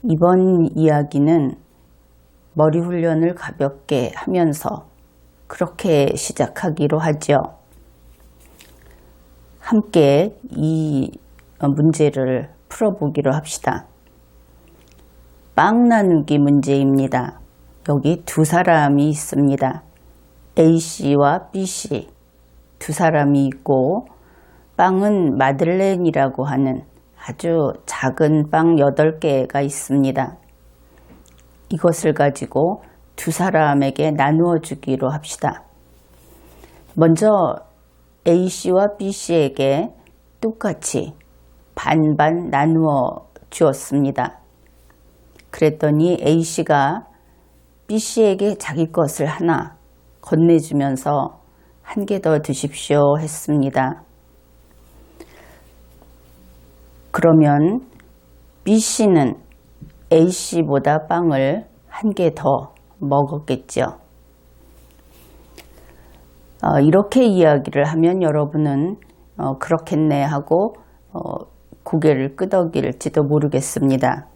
이번 이야기는 머리 훈련을 가볍게 하면서 그렇게 시작하기로 하죠. 함께 이 문제를 풀어보기로 합시다. 빵 나누기 문제입니다. 여기 두 사람이 있습니다. A씨와 B씨 두 사람이 있고 빵은 마들렌이라고 하는 아주 작은 빵 8개가 있습니다. 이것을 가지고 두 사람에게 나누어 주기로 합시다. 먼저 A씨와 B씨에게 똑같이 반반 나누어 주었습니다. 그랬더니 A씨가 B씨에게 자기 것을 하나 건네주면서 한 개 더 드십시오 했습니다. 그러면 B씨는 A씨보다 빵을 한 개 더 먹었겠죠. 이렇게 이야기를 하면 여러분은 그렇겠네 하고 고개를 끄덕일지도 모르겠습니다.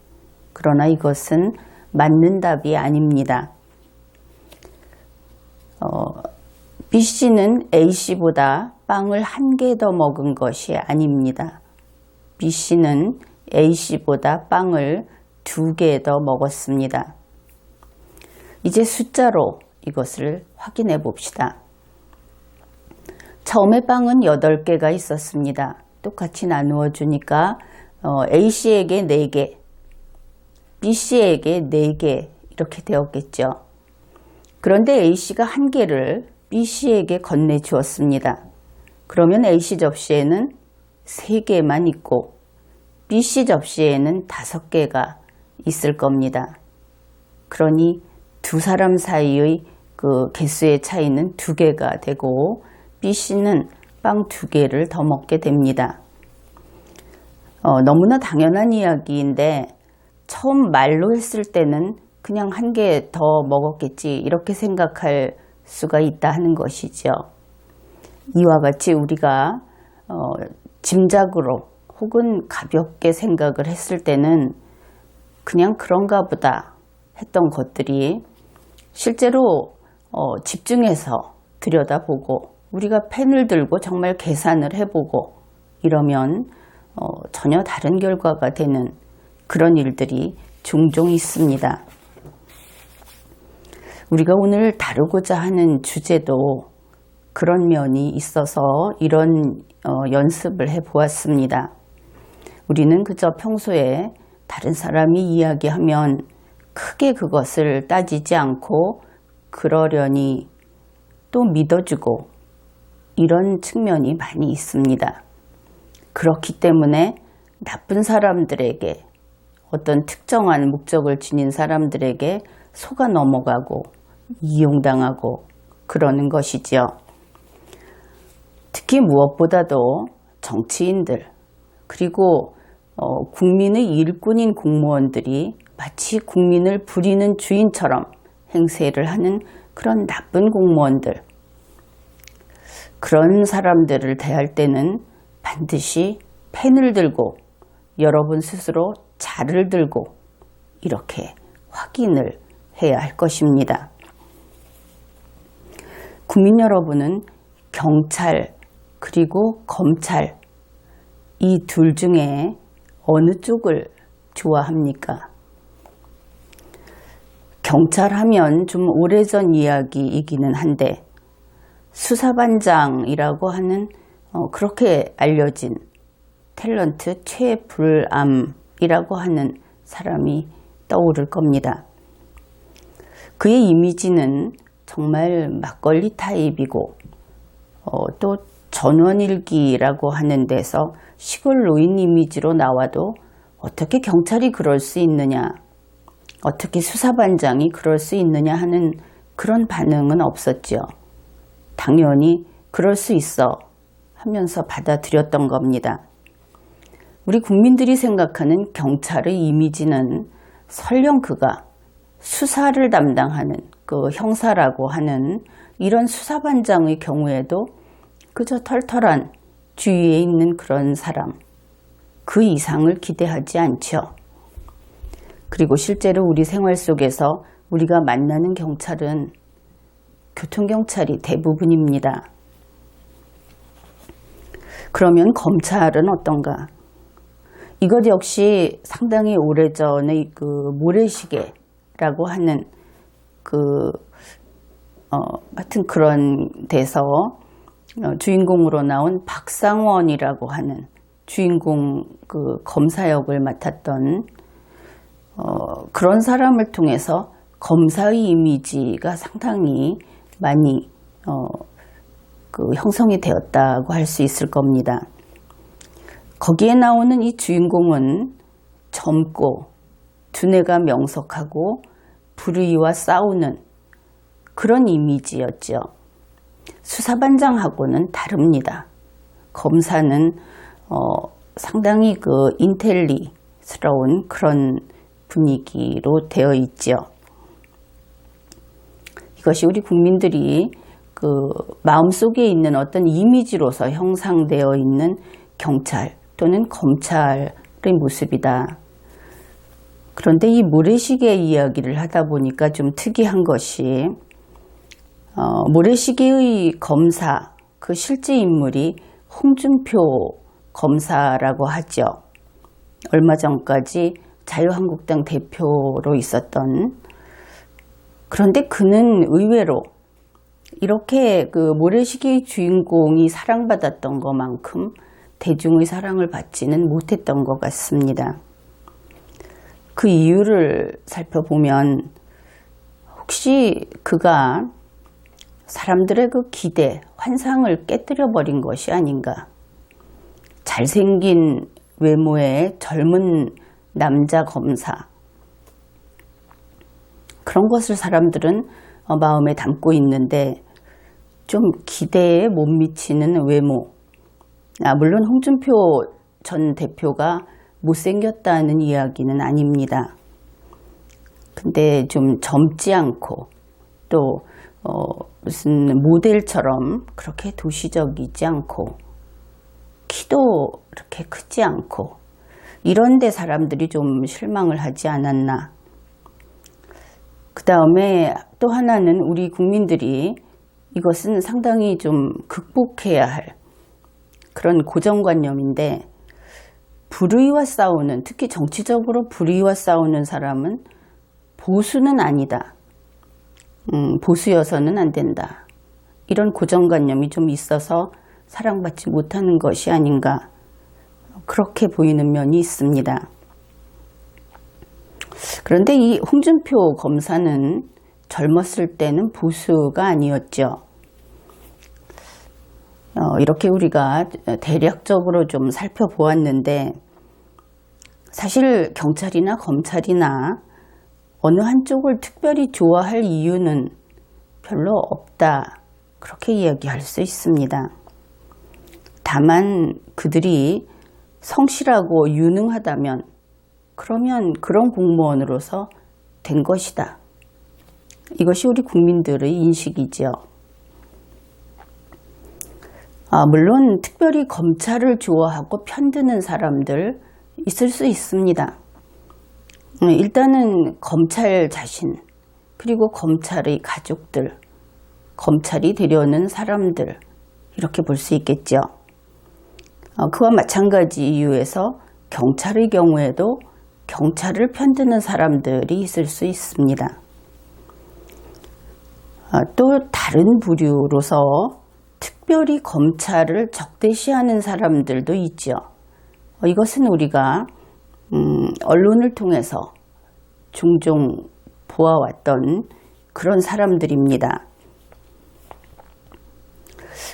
그러나 이것은 맞는 답이 아닙니다. B씨는 A씨보다 빵을 한 개 더 먹은 것이 아닙니다. B씨는 A씨보다 빵을 2개 더 먹었습니다. 이제 숫자로 이것을 확인해 봅시다. 처음에 빵은 8개가 있었습니다. 똑같이 나누어 주니까 A씨에게 4개, B씨에게 4개 이렇게 되었겠죠. 그런데 A씨가 1개를 B씨에게 건네 주었습니다. 그러면 A씨 접시에는 3개만 있고 B씨 접시에는 5개가 있을 겁니다. 그러니 두 사람 사이의 그 개수의 차이는 2개가 되고 B씨는 빵 2개를 더 먹게 됩니다. 너무나 당연한 이야기인데 처음 말로 했을 때는 그냥 1개 더 먹었겠지 이렇게 생각할 수가 있다 하는 것이죠. 이와 같이 우리가 짐작으로 혹은 가볍게 생각을 했을 때는 그냥 그런가 보다 했던 것들이 실제로 집중해서 들여다보고 우리가 펜을 들고 정말 계산을 해보고 이러면 전혀 다른 결과가 되는 그런 일들이 종종 있습니다. 우리가 오늘 다루고자 하는 주제도 그런 면이 있어서 이런 연습을 해보았습니다. 우리는 그저 평소에 다른 사람이 이야기하면 크게 그것을 따지지 않고 그러려니 또 믿어주고 이런 측면이 많이 있습니다. 그렇기 때문에 나쁜 사람들에게 어떤 특정한 목적을 지닌 사람들에게 속아 넘어가고 이용당하고 그러는 것이지요. 특히 무엇보다도 정치인들 그리고 국민의 일꾼인 공무원들이 마치 국민을 부리는 주인처럼 행세를 하는 그런 나쁜 공무원들 그런 사람들을 대할 때는 반드시 펜을 들고 여러분 스스로 자를 들고 이렇게 확인을 해야 할 것입니다. 국민 여러분은 경찰 그리고 검찰 이 둘 중에 어느 쪽을 좋아합니까? 경찰 하면 좀 오래전 이야기이기는 한데 수사반장이라고 하는 그렇게 알려진 탤런트 최불암이라고 하는 사람이 떠오를 겁니다. 그의 이미지는 정말 막걸리 타입이고 또 전원일기라고 하는 데서 시골 노인 이미지로 나와도 어떻게 경찰이 그럴 수 있느냐, 어떻게 수사반장이 그럴 수 있느냐 하는 그런 반응은 없었죠. 당연히 그럴 수 있어 하면서 받아들였던 겁니다. 우리 국민들이 생각하는 경찰의 이미지는 설령 그가 수사를 담당하는 그 형사라고 하는 이런 수사반장의 경우에도 그저 털털한 주위에 있는 그런 사람, 그 이상을 기대하지 않죠. 그리고 실제로 우리 생활 속에서 우리가 만나는 경찰은 교통경찰이 대부분입니다. 그러면 검찰은 어떤가? 이것 역시 상당히 오래전의 그 모래시계라고 하는 하여튼 그런 데서 주인공으로 나온 박상원이라고 하는 주인공 그 검사 역을 맡았던 그런 사람을 통해서 검사의 이미지가 상당히 많이 형성이 되었다고 할 수 있을 겁니다. 거기에 나오는 이 주인공은 젊고 두뇌가 명석하고 불의와 싸우는 그런 이미지였죠. 수사반장하고는 다릅니다. 검사는 상당히 그 인텔리스러운 그런 분위기로 되어 있죠. 이것이 우리 국민들이 그 마음속에 있는 어떤 이미지로서 형상되어 있는 경찰 또는 검찰의 모습이다. 그런데 이 모래시계 이야기를 하다 보니까 좀 특이한 것이 모래시계의 검사, 그 실제 인물이 홍준표 검사라고 하죠. 얼마 전까지 자유한국당 대표로 있었던. 그런데 그는 의외로 이렇게 그 모래시계의 주인공이 사랑받았던 것만큼 대중의 사랑을 받지는 못했던 것 같습니다. 그 이유를 살펴보면 혹시 그가 사람들의 그 기대, 환상을 깨뜨려 버린 것이 아닌가. 잘생긴 외모의 젊은 남자 검사. 그런 것을 사람들은 마음에 담고 있는데 좀 기대에 못 미치는 외모. 물론 홍준표 전 대표가 못생겼다는 이야기는 아닙니다. 근데 좀 젊지 않고 또 무슨 모델처럼 그렇게 도시적이지 않고 키도 이렇게 크지 않고 이런데 사람들이 좀 실망을 하지 않았나. 그 다음에 또 하나는 우리 국민들이 이것은 상당히 좀 극복해야 할 그런 고정관념인데, 불의와 싸우는, 특히 정치적으로 불의와 싸우는 사람은 보수는 아니다. 보수여서는 안 된다. 이런 고정관념이 좀 있어서 사랑받지 못하는 것이 아닌가, 그렇게 보이는 면이 있습니다. 그런데 이 홍준표 검사는 젊었을 때는 보수가 아니었죠. 이렇게 우리가 대략적으로 좀 살펴보았는데, 사실 경찰이나 검찰이나 어느 한쪽을 특별히 좋아할 이유는 별로 없다, 그렇게 이야기할 수 있습니다. 다만 그들이 성실하고 유능하다면 그러면 그런 공무원으로서 된 것이다. 이것이 우리 국민들의 인식이죠. 물론 특별히 검찰을 좋아하고 편드는 사람들 있을 수 있습니다. 일단은 검찰 자신, 그리고 검찰의 가족들, 검찰이 되려는 사람들, 이렇게 볼 수 있겠죠. 그와 마찬가지 이유에서 경찰의 경우에도 경찰을 편드는 사람들이 있을 수 있습니다. 또 다른 부류로서 특별히 검찰을 적대시하는 사람들도 있죠. 이것은 우리가 언론을 통해서 종종 보아왔던 그런 사람들입니다.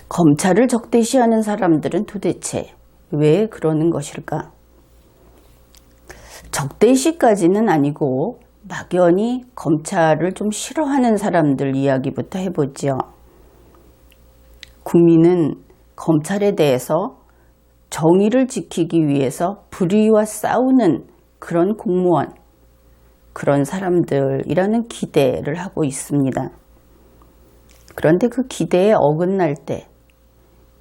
검찰을 적대시하는 사람들은 도대체 왜 그러는 것일까? 적대시까지는 아니고 막연히 검찰을 좀 싫어하는 사람들 이야기부터 해보죠. 국민은 검찰에 대해서 정의를 지키기 위해서 불의와 싸우는 그런 공무원, 그런 사람들이라는 기대를 하고 있습니다. 그런데 그 기대에 어긋날 때,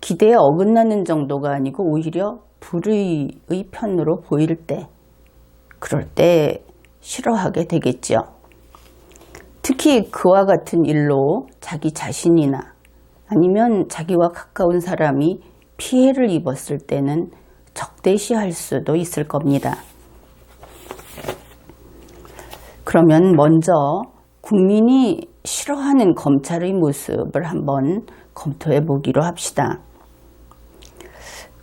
기대에 어긋나는 정도가 아니고 오히려 불의의 편으로 보일 때, 그럴 때 싫어하게 되겠죠. 특히 그와 같은 일로 자기 자신이나 아니면 자기와 가까운 사람이 피해를 입었을 때는 적대시할 수도 있을 겁니다. 그러면 먼저 국민이 싫어하는 검찰의 모습을 한번 검토해 보기로 합시다.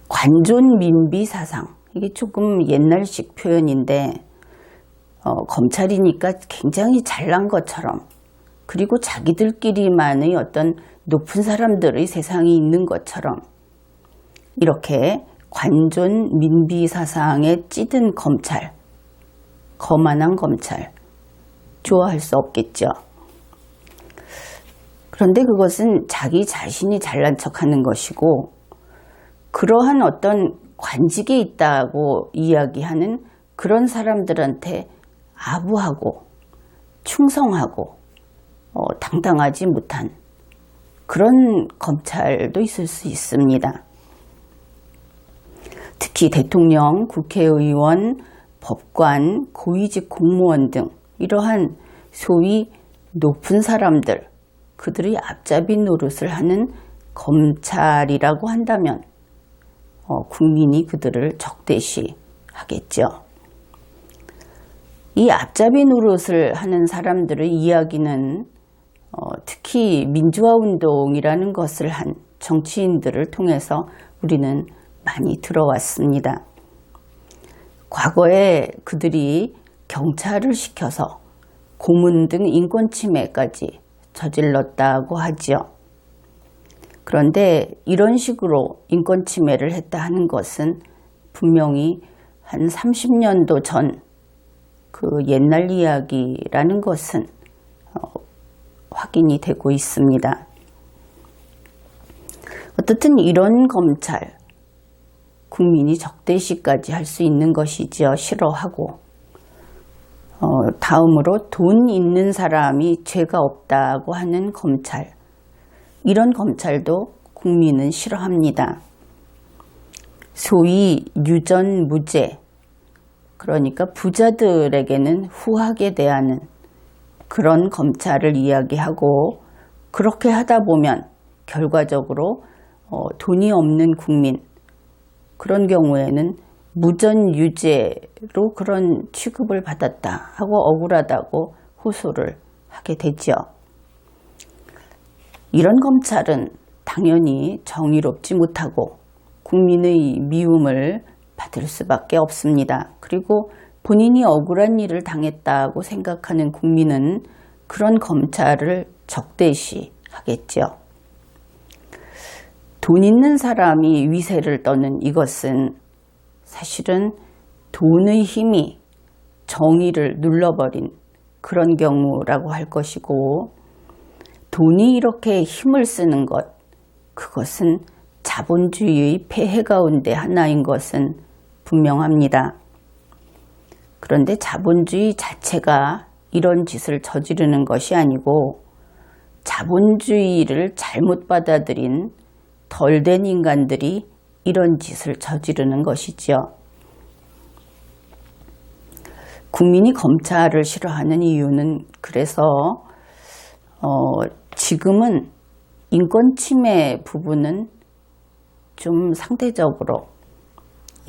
관존민비사상, 이게 조금 옛날식 표현인데 검찰이니까 굉장히 잘난 것처럼, 그리고 자기들끼리만의 어떤 높은 사람들의 세상이 있는 것처럼, 이렇게 관존민비사상에 찌든 검찰, 거만한 검찰, 좋아할 수 없겠죠. 그런데 그것은 자기 자신이 잘난 척하는 것이고, 그러한 어떤 관직에 있다고 이야기하는 그런 사람들한테 아부하고 충성하고 당당하지 못한 그런 검찰도 있을 수 있습니다. 특히 대통령, 국회의원, 법관, 고위직 공무원 등 이러한 소위 높은 사람들, 그들이 앞잡이 노릇을 하는 검찰이라고 한다면 국민이 그들을 적대시하겠죠. 이 앞잡이 노릇을 하는 사람들의 이야기는 특히 민주화운동이라는 것을 한 정치인들을 통해서 우리는 많이 들어왔습니다. 과거에 그들이 경찰을 시켜서 고문 등 인권침해까지 저질렀다고 하지요. 그런데 이런 식으로 인권침해를 했다 하는 것은 분명히 한 30년도 전 그 옛날 이야기라는 것은 확인이 되고 있습니다. 어떻든 이런 검찰, 국민이 적대시까지 할 수 있는 것이지요. 싫어하고. 다음으로 돈 있는 사람이 죄가 없다고 하는 검찰, 이런 검찰도 국민은 싫어합니다. 소위 유전무죄, 그러니까 부자들에게는 후하게 대하는 그런 검찰을 이야기하고, 그렇게 하다 보면 결과적으로 돈이 없는 국민, 그런 경우에는 무전유죄로 그런 취급을 받았다 하고 억울하다고 호소를 하게 되죠. 이런 검찰은 당연히 정의롭지 못하고 국민의 미움을 받을 수밖에 없습니다. 그리고 본인이 억울한 일을 당했다고 생각하는 국민은 그런 검찰을 적대시하겠죠. 돈 있는 사람이 위세를 떠는 이것은 사실은 돈의 힘이 정의를 눌러버린 그런 경우라고 할 것이고, 돈이 이렇게 힘을 쓰는 것, 그것은 자본주의의 폐해 가운데 하나인 것은 분명합니다. 그런데 자본주의 자체가 이런 짓을 저지르는 것이 아니고, 자본주의를 잘못 받아들인 덜된 인간들이 이런 짓을 저지르는 것이지요. 국민이 검찰을 싫어하는 이유는 그래서 지금은 인권 침해 부분은 좀 상대적으로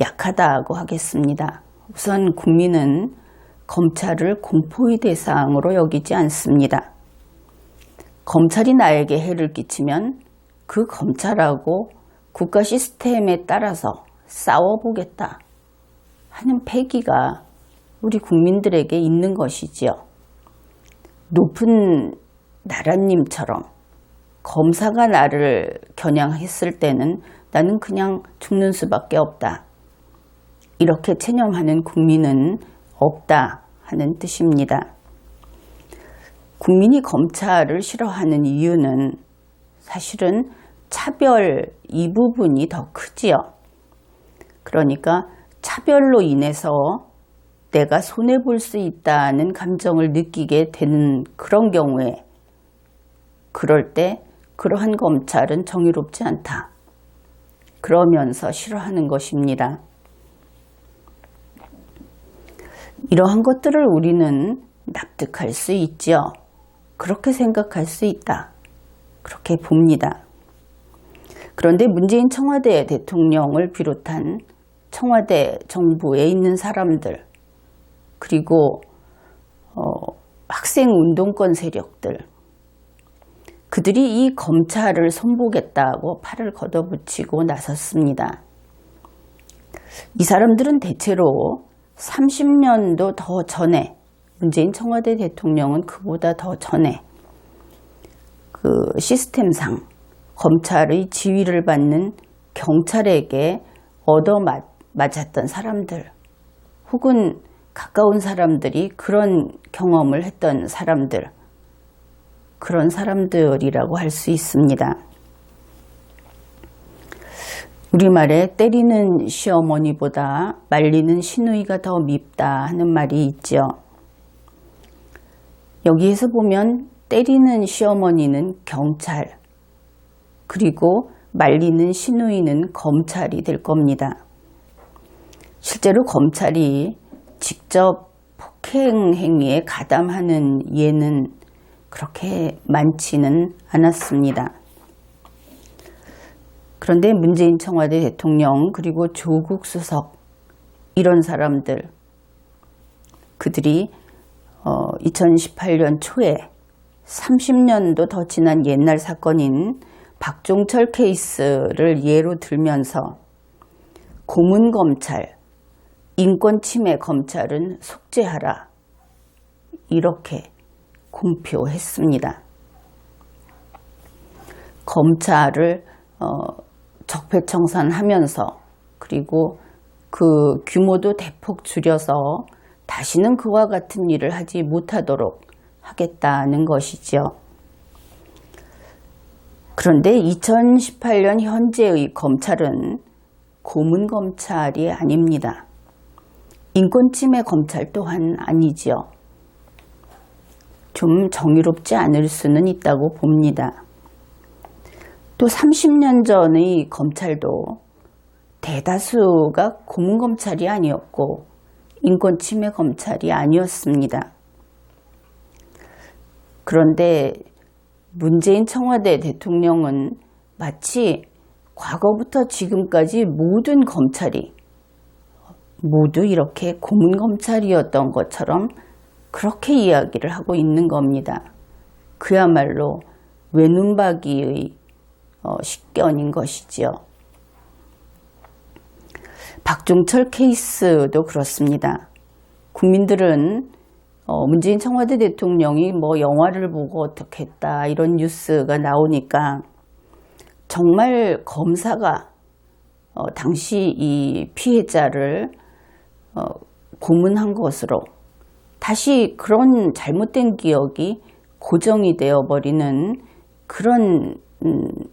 약하다고 하겠습니다. 우선 국민은 검찰을 공포의 대상으로 여기지 않습니다. 검찰이 나에게 해를 끼치면 그 검찰하고 국가 시스템에 따라서 싸워보겠다 하는 패기가 우리 국민들에게 있는 것이지요. 높은 나라님처럼 검사가 나를 겨냥했을 때는 나는 그냥 죽는 수밖에 없다, 이렇게 체념하는 국민은 없다 하는 뜻입니다. 국민이 검찰을 싫어하는 이유는 사실은 차별 이 부분이 더 크지요. 그러니까 차별로 인해서 내가 손해볼 수 있다는 감정을 느끼게 되는 그런 경우에, 그럴 때 그러한 검찰은 정의롭지 않다, 그러면서 싫어하는 것입니다. 이러한 것들을 우리는 납득할 수 있죠. 그렇게 생각할 수 있다. 그렇게 봅니다. 그런데 문재인 청와대 대통령을 비롯한 청와대 정부에 있는 사람들, 그리고 학생 운동권 세력들, 그들이 이 검찰을 손보겠다고 팔을 걷어붙이고 나섰습니다. 이 사람들은 대체로 30년도 더 전에, 문재인 청와대 대통령은 그보다 더 전에 그 시스템상 검찰의 지휘를 받는 경찰에게 얻어맞았던 사람들, 혹은 가까운 사람들이 그런 경험을 했던 사람들, 그런 사람들이라고 할 수 있습니다. 우리말에 때리는 시어머니보다 말리는 시누이가 더 밉다 하는 말이 있죠. 여기에서 보면 때리는 시어머니는 경찰, 그리고 말리는 시누이는 검찰이 될 겁니다. 실제로 검찰이 직접 폭행 행위에 가담하는 예는 그렇게 많지는 않았습니다. 그런데 문재인 청와대 대통령, 그리고 조국 수석, 이런 사람들, 그들이 2018년 초에 30년도 더 지난 옛날 사건인 박종철 케이스를 예로 들면서 고문검찰, 인권침해 검찰은 속죄하라, 이렇게 공표했습니다. 검찰을 적폐청산하면서, 그리고 그 규모도 대폭 줄여서 다시는 그와 같은 일을 하지 못하도록 하겠다는 것이죠. 그런데 2018년 현재의 검찰은 고문검찰이 아닙니다. 인권침해 검찰 또한 아니죠. 좀 정의롭지 않을 수는 있다고 봅니다. 또 30년 전의 검찰도 대다수가 고문검찰이 아니었고 인권침해 검찰이 아니었습니다. 그런데 문재인 청와대 대통령은 마치 과거부터 지금까지 모든 검찰이 모두 이렇게 고문검찰이었던 것처럼 그렇게 이야기를 하고 있는 겁니다. 그야말로 외눈박이의 식견인 것이지요. 박종철 케이스도 그렇습니다. 국민들은 문재인 청와대 대통령이 뭐 영화를 보고 어떻게 했다 이런 뉴스가 나오니까 정말 검사가 당시 이 피해자를 고문한 것으로 다시 그런 잘못된 기억이 고정이 되어버리는 그런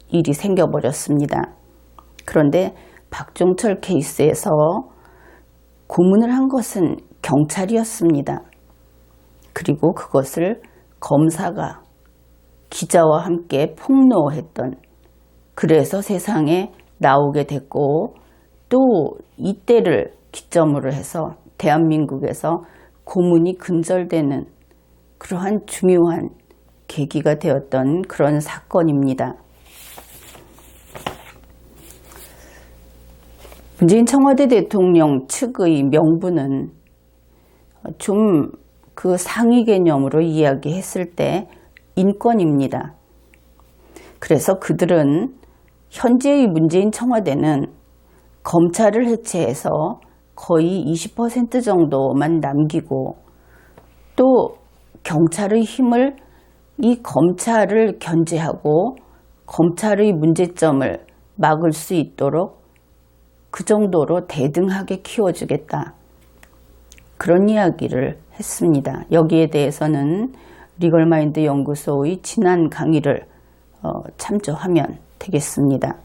일이 생겨버렸습니다. 그런데 박종철 케이스에서 고문을 한 것은 경찰이었습니다. 그리고 그것을 검사가 기자와 함께 폭로했던, 그래서 세상에 나오게 됐고, 또 이때를 기점으로 해서 대한민국에서 고문이 근절되는 그러한 중요한 계기가 되었던 그런 사건입니다. 문재인 청와대 대통령 측의 명분은 좀 그 상위 개념으로 이야기했을 때 인권입니다. 그래서 그들은 현재의 문재인 청와대는 검찰을 해체해서 거의 20% 정도만 남기고, 또 경찰의 힘을 이 검찰을 견제하고 검찰의 문제점을 막을 수 있도록 그 정도로 대등하게 키워주겠다, 그런 이야기를 했습니다. 여기에 대해서는 리걸마인드 연구소의 지난 강의를 참조하면 되겠습니다.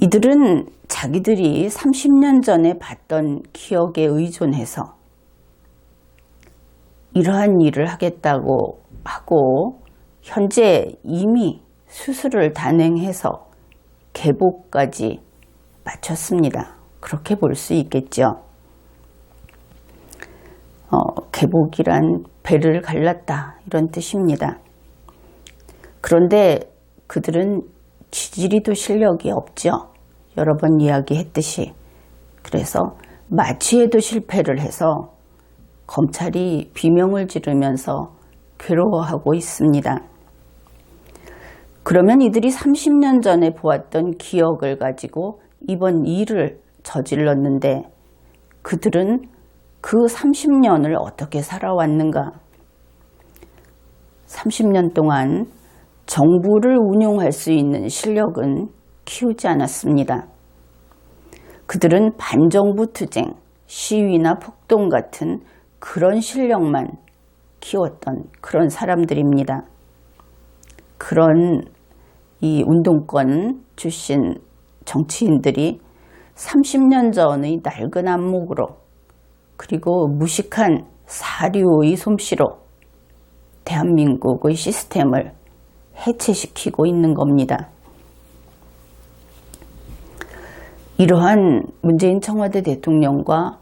이들은 자기들이 30년 전에 봤던 기억에 의존해서 이러한 일을 하겠다고 하고, 현재 이미 수술을 단행해서 개복까지 마쳤습니다. 그렇게 볼 수 있겠죠. 개복이란 배를 갈랐다 이런 뜻입니다. 그런데 그들은 지지리도 실력이 없죠. 여러 번 이야기했듯이. 그래서 마취에도 실패를 해서 검찰이 비명을 지르면서 괴로워하고 있습니다. 그러면 이들이 30년 전에 보았던 기억을 가지고 이번 일을 저질렀는데 그들은 그 30년을 어떻게 살아왔는가? 30년 동안 정부를 운용할 수 있는 실력은 키우지 않았습니다. 그들은 반정부 투쟁, 시위나 폭동 같은 그런 실력만 키웠던 그런 사람들입니다. 그런 이 운동권 출신 정치인들이 30년 전의 낡은 안목으로 그리고 무식한 사류의 솜씨로 대한민국의 시스템을 해체시키고 있는 겁니다. 이러한 문재인 청와대 대통령과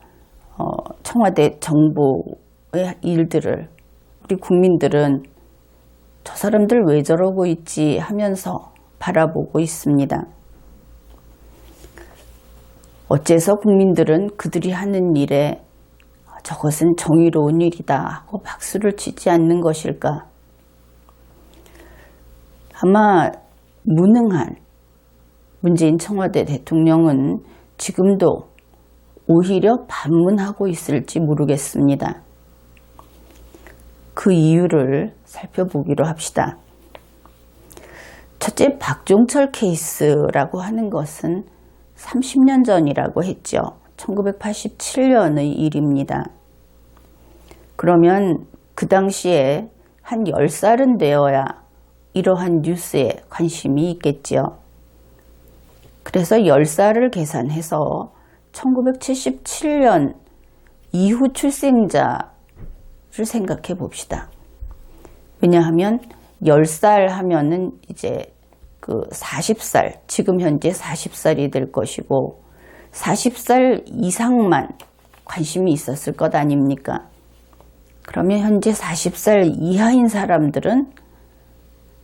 청와대 정부의 일들을 우리 국민들은 저 사람들 왜 저러고 있지 하면서 바라보고 있습니다. 어째서 국민들은 그들이 하는 일에 저것은 정의로운 일이다 하고 박수를 치지 않는 것일까? 아마 무능한 문재인 청와대 대통령은 지금도 오히려 반문하고 있을지 모르겠습니다. 그 이유를 살펴보기로 합시다. 첫째, 박종철 케이스라고 하는 것은 30년 전이라고 했죠. 1987년의 일입니다. 그러면 그 당시에 한 10살은 되어야 이러한 뉴스에 관심이 있겠지요. 그래서 10살을 계산해서 1977년 이후 출생자를 생각해 봅시다. 왜냐하면 10살 하면은 이제 그 40살, 지금 현재 40살이 될 것이고 40살 이상만 관심이 있었을 것 아닙니까? 그러면 현재 40살 이하인 사람들은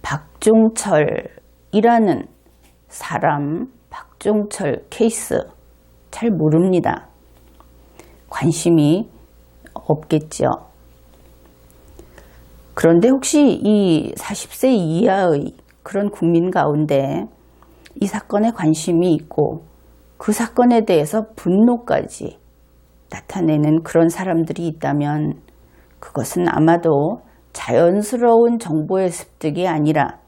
박종철이라는 사람, 박종철 케이스 잘 모릅니다. 관심이 없겠죠. 그런데 혹시 이 40세 이하의 그런 국민 가운데 이 사건에 관심이 있고 그 사건에 대해서 분노까지 나타내는 그런 사람들이 있다면 그것은 아마도 자연스러운 정보의 습득이 아니라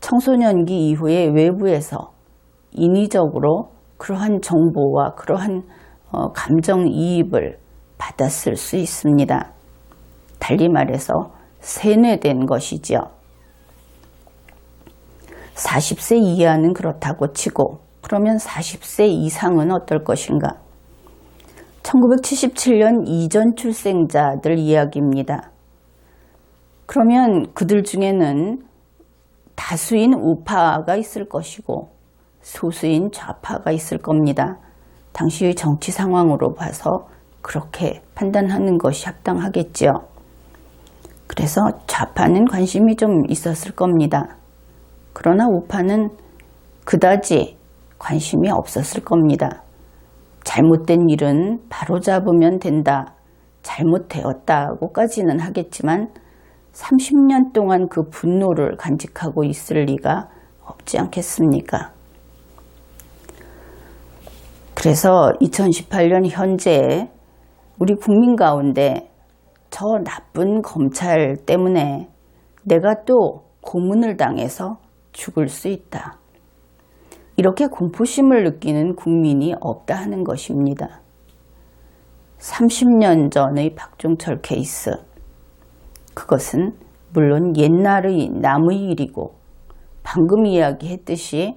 청소년기 이후에 외부에서 인위적으로 그러한 정보와 그러한 감정이입을 받았을 수 있습니다. 달리 말해서 세뇌된 것이죠. 40세 이하는 그렇다고 치고 그러면 40세 이상은 어떨 것인가? 1977년 이전 출생자들 이야기입니다. 그러면 그들 중에는 다수인 우파가 있을 것이고 소수인 좌파가 있을 겁니다. 당시의 정치 상황으로 봐서 그렇게 판단하는 것이 합당하겠죠. 그래서 좌파는 관심이 좀 있었을 겁니다. 그러나 우파는 그다지 관심이 없었을 겁니다. 잘못된 일은 바로잡으면 된다, 잘못되었다고까지는 하겠지만 30년 동안 그 분노를 간직하고 있을 리가 없지 않겠습니까? 그래서 2018년 현재 우리 국민 가운데 저 나쁜 검찰 때문에 내가 또 고문을 당해서 죽을 수 있다. 이렇게 공포심을 느끼는 국민이 없다 하는 것입니다. 30년 전의 박종철 케이스, 그것은 물론 옛날의 남의 일이고 방금 이야기했듯이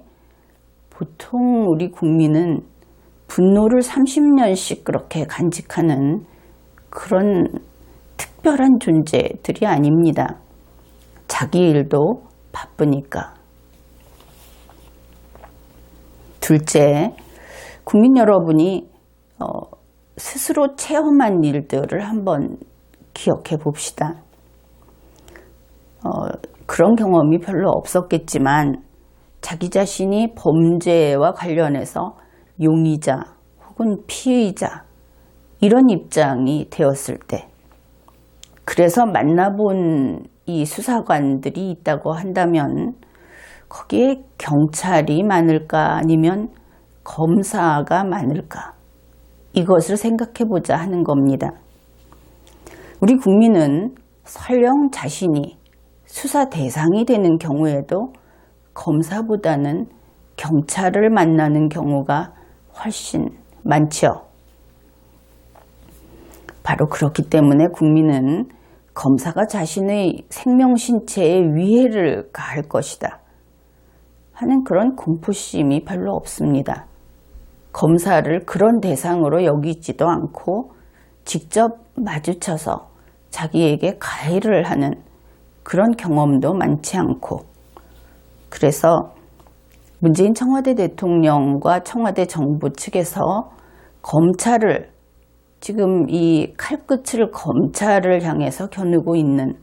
보통 우리 국민은 분노를 30년씩 그렇게 간직하는 그런 특별한 존재들이 아닙니다. 자기 일도 바쁘니까. 둘째, 국민 여러분이 스스로 체험한 일들을 한번 기억해 봅시다. 그런 경험이 별로 없었겠지만 자기 자신이 범죄와 관련해서 용의자 혹은 피의자 이런 입장이 되었을 때, 그래서 만나본 이 수사관들이 있다고 한다면 거기에 경찰이 많을까 아니면 검사가 많을까, 이것을 생각해 보자 하는 겁니다. 우리 국민은 설령 자신이 수사 대상이 되는 경우에도 검사보다는 경찰을 만나는 경우가 훨씬 많죠. 바로 그렇기 때문에 국민은 검사가 자신의 생명신체에 위해를 가할 것이다 하는 그런 공포심이 별로 없습니다. 검사를 그런 대상으로 여기지도 않고 직접 마주쳐서 자기에게 가해를 하는 그런 경험도 많지 않고, 그래서 문재인 청와대 대통령과 청와대 정부 측에서 검찰을, 지금 이 칼끝을 검찰을 향해서 겨누고 있는,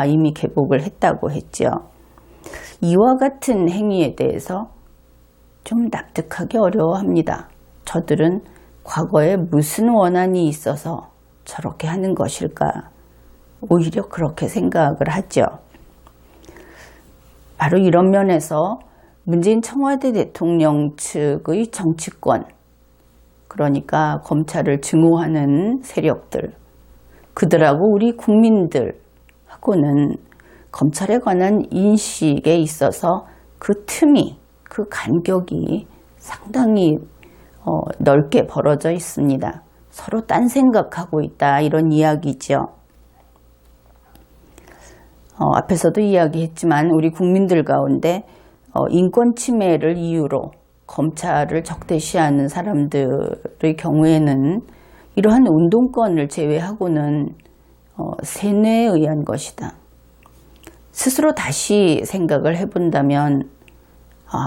이미 개복을 했다고 했죠. 이와 같은 행위에 대해서 좀 납득하기 어려워합니다. 저들은 과거에 무슨 원한이 있어서 저렇게 하는 것일까? 오히려 그렇게 생각을 하죠. 바로 이런 면에서 문재인 청와대 대통령 측의 정치권, 그러니까 검찰을 증오하는 세력들, 그들하고 우리 국민들하고는 검찰에 관한 인식에 있어서 그 틈이, 그 간격이 상당히 넓게 벌어져 있습니다. 서로 딴 생각하고 있다, 이런 이야기죠. 앞에서도 이야기했지만 우리 국민들 가운데 인권 침해를 이유로 검찰을 적대시하는 사람들의 경우에는 이러한 운동권을 제외하고는 세뇌에 의한 것이다. 스스로 다시 생각을 해본다면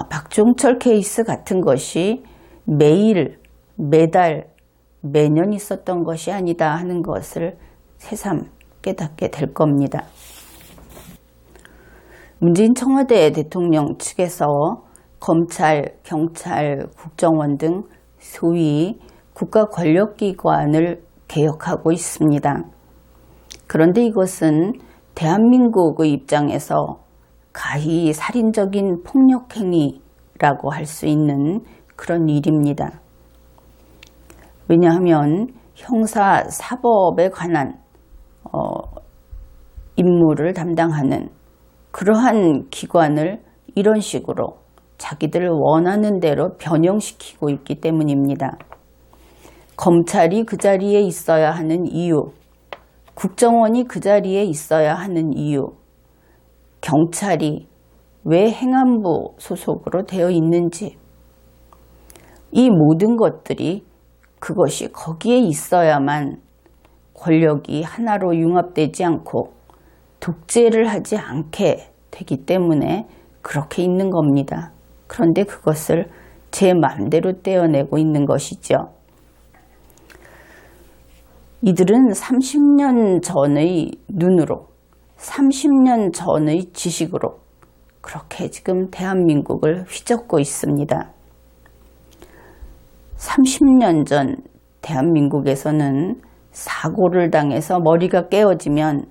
박종철 케이스 같은 것이 매일, 매달, 매년 있었던 것이 아니다 하는 것을 새삼 깨닫게 될 겁니다. 문재인 청와대 대통령 측에서 검찰, 경찰, 국정원 등 소위 국가 권력기관을 개혁하고 있습니다. 그런데 이것은 대한민국의 입장에서 가히 살인적인 폭력행위라고 할 수 있는 그런 일입니다. 왜냐하면 형사사법에 관한 임무를 담당하는 그러한 기관을 이런 식으로 자기들 원하는 대로 변형시키고 있기 때문입니다. 검찰이 그 자리에 있어야 하는 이유, 국정원이 그 자리에 있어야 하는 이유, 경찰이 왜 행안부 소속으로 되어 있는지, 이 모든 것들이 그것이 거기에 있어야만 권력이 하나로 융합되지 않고 독재를 하지 않게 되기 때문에 그렇게 있는 겁니다. 그런데 그것을 제 마음대로 떼어내고 있는 것이죠. 이들은 30년 전의 눈으로, 30년 전의 지식으로 그렇게 지금 대한민국을 휘젓고 있습니다. 30년 전 대한민국에서는 사고를 당해서 머리가 깨어지면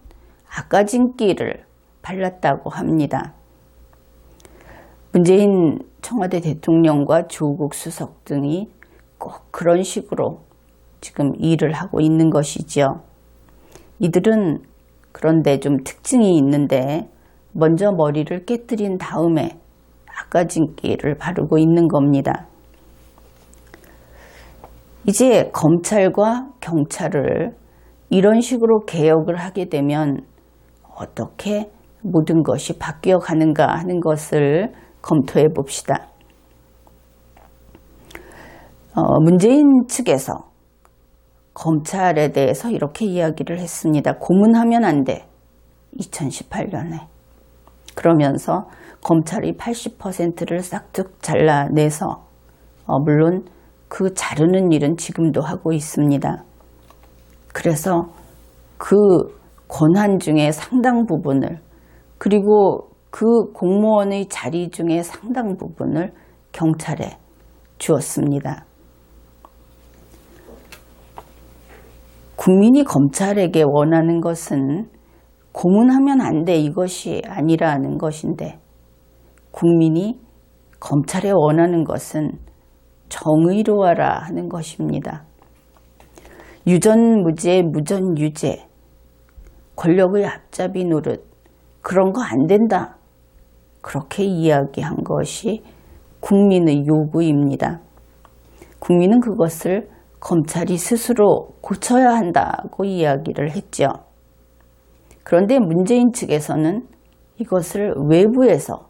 아까진기를 발랐다고 합니다. 문재인 청와대 대통령과 조국 수석 등이 꼭 그런 식으로 지금 일을 하고 있는 것이죠. 이들은 그런데 좀 특징이 있는데 먼저 머리를 깨뜨린 다음에 아까진기를 바르고 있는 겁니다. 이제 검찰과 경찰을 이런 식으로 개혁을 하게 되면 어떻게 모든 것이 바뀌어 가는가 하는 것을 검토해 봅시다. 문재인 측에서 검찰에 대해서 이렇게 이야기를 했습니다. 고문하면 안 돼. 2018년에. 그러면서 검찰이 80%를 싹둑 잘라내서 물론 그 자르는 일은 지금도 하고 있습니다. 그래서 그 권한 중에 상당 부분을, 그리고 그 공무원의 자리 중에 상당 부분을 경찰에 주었습니다. 국민이 검찰에게 원하는 것은 고문하면 안 돼, 이것이 아니라는 것인데, 국민이 검찰에 원하는 것은 정의로워라 하는 것입니다. 유전무죄, 무전유죄, 권력의 앞잡이 노릇, 그런 거 안 된다. 그렇게 이야기한 것이 국민의 요구입니다. 국민은 그것을 검찰이 스스로 고쳐야 한다고 이야기를 했죠. 그런데 문재인 측에서는 이것을 외부에서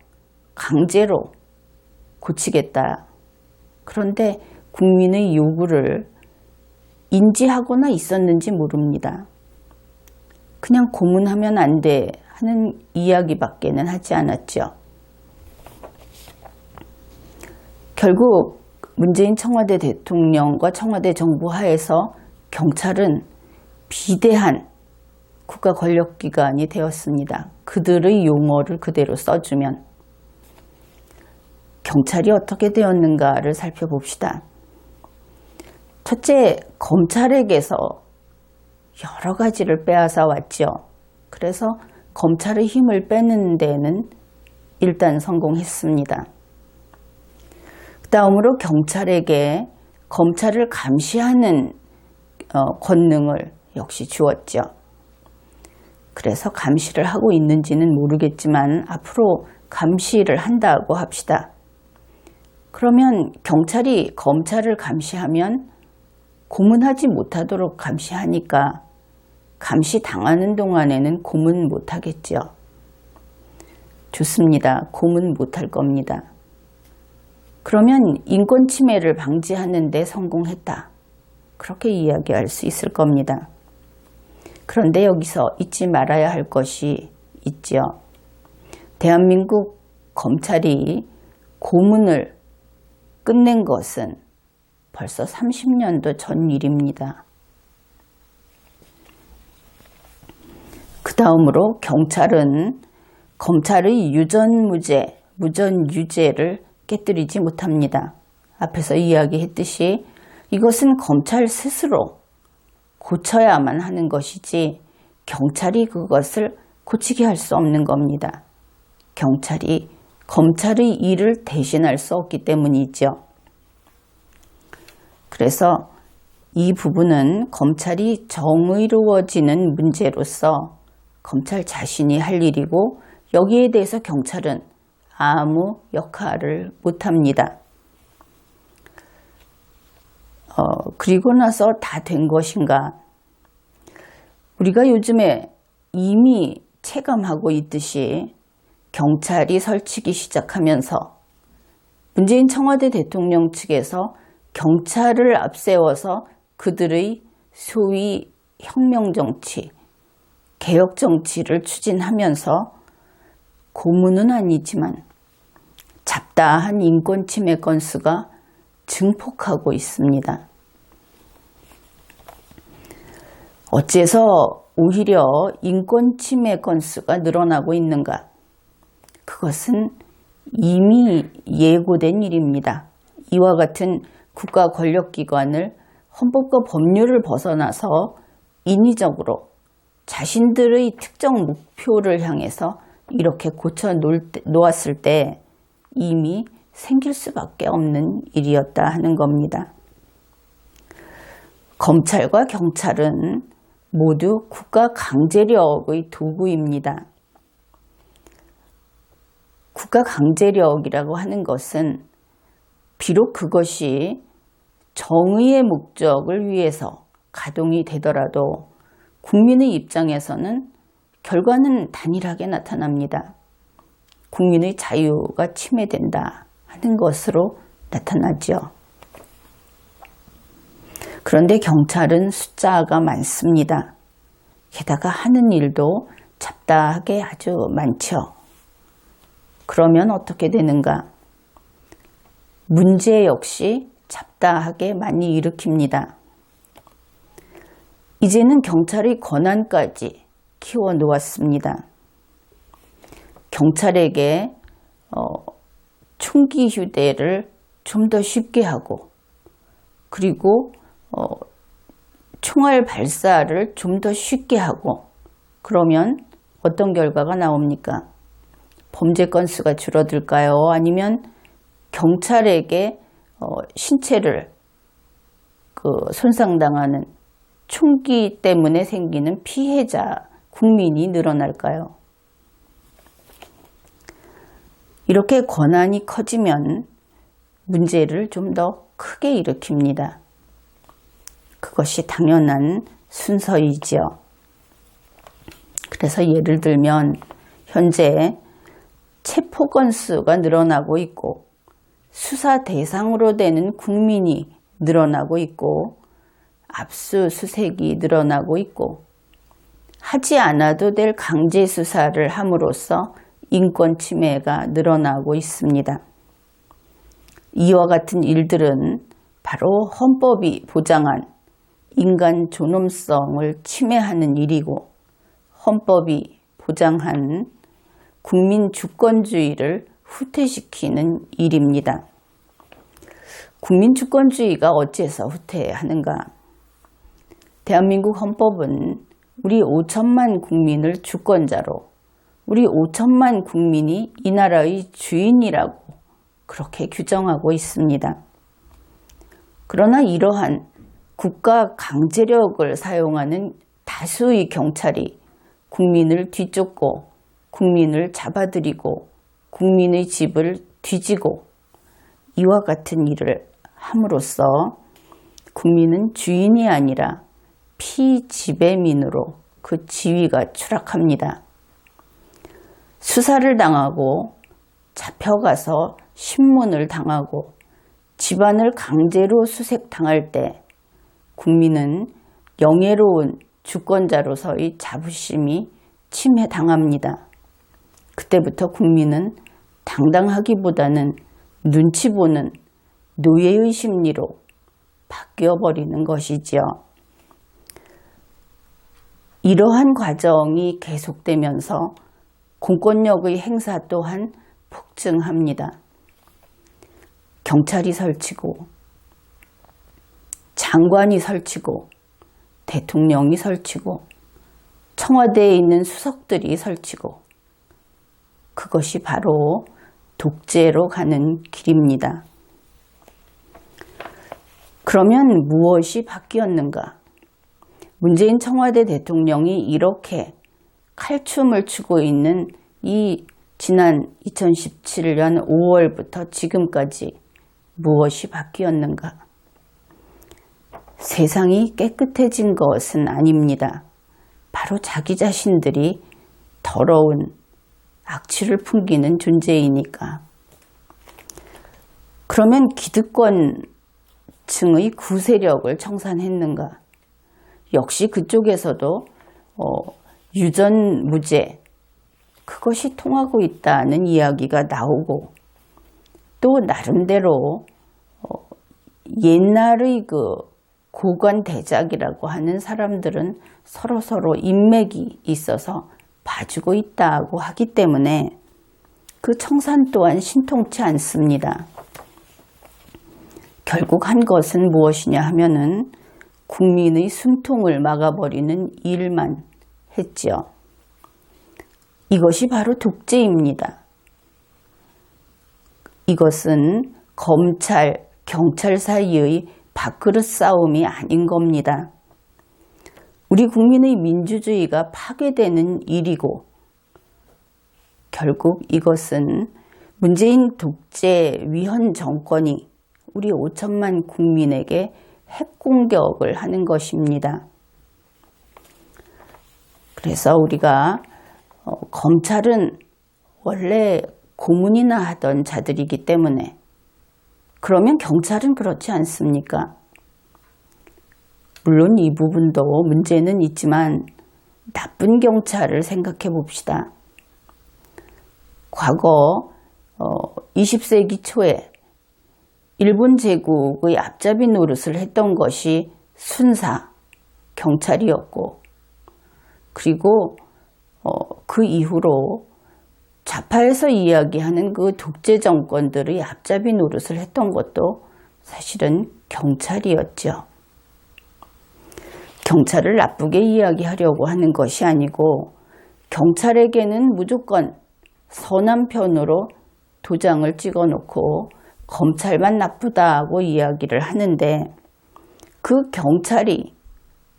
강제로 고치겠다. 그런데 국민의 요구를 인지하거나 있었는지 모릅니다. 그냥 고문하면 안 돼 하는 이야기밖에는 하지 않았죠. 결국 문재인 청와대 대통령과 청와대 정부 하에서 경찰은 비대한 국가 권력기관이 되었습니다. 그들의 용어를 그대로 써주면. 경찰이 어떻게 되었는가를 살펴봅시다. 첫째, 검찰에게서 여러 가지를 빼앗아 왔죠. 그래서 검찰의 힘을 빼는 데는 일단 성공했습니다. 그 다음으로 경찰에게 검찰을 감시하는 권능을 역시 주었죠. 그래서 감시를 하고 있는지는 모르겠지만 앞으로 감시를 한다고 합시다. 그러면 경찰이 검찰을 감시하면 고문하지 못하도록 감시하니까 감시 당하는 동안에는 고문 못하겠죠. 좋습니다. 고문 못할 겁니다. 그러면 인권 침해를 방지하는 데 성공했다. 그렇게 이야기할 수 있을 겁니다. 그런데 여기서 잊지 말아야 할 것이 있죠. 대한민국 검찰이 고문을 끝낸 것은 벌써 30년도 전 일입니다. 그 다음으로 경찰은 검찰의 유전무죄, 무전유죄를 깨뜨리지 못합니다. 앞에서 이야기했듯이 이것은 검찰 스스로 고쳐야만 하는 것이지 경찰이 그것을 고치게 할 수 없는 겁니다. 경찰이 검찰의 일을 대신할 수 없기 때문이죠. 그래서 이 부분은 검찰이 정의로워지는 문제로서 검찰 자신이 할 일이고 여기에 대해서 경찰은 아무 역할을 못합니다. 그리고 나서 다 된 것인가? 우리가 요즘에 이미 체감하고 있듯이 경찰이 설치기 시작하면서 문재인 청와대 대통령 측에서 경찰을 앞세워서 그들의 소위 혁명정치, 개혁정치를 추진하면서 고문은 아니지만 잡다한 인권침해 건수가 증폭하고 있습니다. 어째서 오히려 인권침해 건수가 늘어나고 있는가? 그것은 이미 예고된 일입니다. 이와 같은 국가 권력기관을 헌법과 법률을 벗어나서 인위적으로 자신들의 특정 목표를 향해서 이렇게 고쳐 놓았을 때 이미 생길 수밖에 없는 일이었다 하는 겁니다. 검찰과 경찰은 모두 국가 강제력의 도구입니다. 국가 강제력이라고 하는 것은 비록 그것이 정의의 목적을 위해서 가동이 되더라도 국민의 입장에서는 결과는 단일하게 나타납니다. 국민의 자유가 침해된다 하는 것으로 나타나죠. 그런데 경찰은 숫자가 많습니다. 게다가 하는 일도 잡다하게 아주 많죠. 그러면 어떻게 되는가? 문제 역시 잡다하게 많이 일으킵니다. 이제는 경찰의 권한까지 키워놓았습니다. 경찰에게 총기 휴대를 좀 더 쉽게 하고, 그리고 총알 발사를 좀 더 쉽게 하고, 그러면 어떤 결과가 나옵니까? 범죄 건수가 줄어들까요? 아니면 경찰에게 신체를 손상당하는 총기 때문에 생기는 피해자, 국민이 늘어날까요? 이렇게 권한이 커지면 문제를 좀 더 크게 일으킵니다. 그것이 당연한 순서이지요. 그래서 예를 들면 현재 체포 건수가 늘어나고 있고, 수사 대상으로 되는 국민이 늘어나고 있고, 압수수색이 늘어나고 있고, 하지 않아도 될 강제 수사를 함으로써 인권 침해가 늘어나고 있습니다. 이와 같은 일들은 바로 헌법이 보장한 인간 존엄성을 침해하는 일이고, 헌법이 보장한 국민 주권주의를 후퇴시키는 일입니다. 국민 주권주의가 어째서 후퇴하는가? 대한민국 헌법은 우리 5천만 국민을 주권자로, 우리 5천만 국민이 이 나라의 주인이라고 그렇게 규정하고 있습니다. 그러나 이러한 국가 강제력을 사용하는 다수의 경찰이 국민을 뒤쫓고, 국민을 잡아들이고, 국민의 집을 뒤지고, 이와 같은 일을 함으로써 국민은 주인이 아니라 피지배민으로 그 지위가 추락합니다. 수사를 당하고 잡혀가서 신문을 당하고 집안을 강제로 수색당할 때 국민은 영예로운 주권자로서의 자부심이 침해당합니다. 그때부터 국민은 당당하기보다는 눈치 보는 노예의 심리로 바뀌어버리는 것이지요. 이러한 과정이 계속되면서 공권력의 행사 또한 폭증합니다. 경찰이 설치고, 장관이 설치고, 대통령이 설치고, 청와대에 있는 수석들이 설치고, 그것이 바로 독재로 가는 길입니다. 그러면 무엇이 바뀌었는가? 문재인 청와대 대통령이 이렇게 칼춤을 추고 있는 이 지난 2017년 5월부터 지금까지 무엇이 바뀌었는가? 세상이 깨끗해진 것은 아닙니다. 바로 자기 자신들이 더러운 악취를 풍기는 존재이니까. 그러면 기득권층의 구세력을 청산했는가? 역시 그쪽에서도 유전무죄, 그것이 통하고 있다는 이야기가 나오고, 또 나름대로 옛날의 그 고관대작이라고 하는 사람들은 서로 인맥이 있어서 봐주고 있다고 하기 때문에 그 청산 또한 신통치 않습니다. 결국 한 것은 무엇이냐 하면은 국민의 숨통을 막아버리는 일만 했지요. 이것이 바로 독재입니다. 이것은 검찰, 경찰 사이의 밥그릇 싸움이 아닌 겁니다. 우리 국민의 민주주의가 파괴되는 일이고, 결국 이것은 문재인 독재 위헌 정권이 우리 5천만 국민에게 핵공격을 하는 것입니다. 그래서 우리가 검찰은 원래 고문이나 하던 자들이기 때문에, 그러면 경찰은 그렇지 않습니까? 물론 이 부분도 문제는 있지만 나쁜 경찰을 생각해 봅시다. 과거 20세기 초에 일본 제국의 앞잡이 노릇을 했던 것이 순사, 경찰이었고, 그리고 그 이후로 좌파에서 이야기하는 그 독재 정권들의 앞잡이 노릇을 했던 것도 사실은 경찰이었죠. 경찰을 나쁘게 이야기하려고 하는 것이 아니고 경찰에게는 무조건 선한 편으로 도장을 찍어놓고 검찰만 나쁘다고 이야기를 하는데, 그 경찰이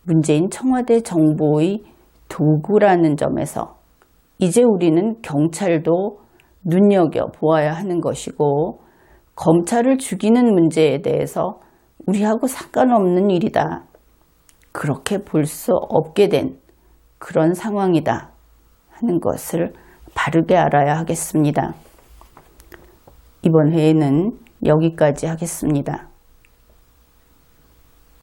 문재인 청와대 정부의 도구라는 점에서 이제 우리는 경찰도 눈여겨보아야 하는 것이고, 검찰을 죽이는 문제에 대해서 우리하고 상관없는 일이다, 그렇게 볼 수 없게 된 그런 상황이다 하는 것을 바르게 알아야 하겠습니다. 이번 회에는 여기까지 하겠습니다.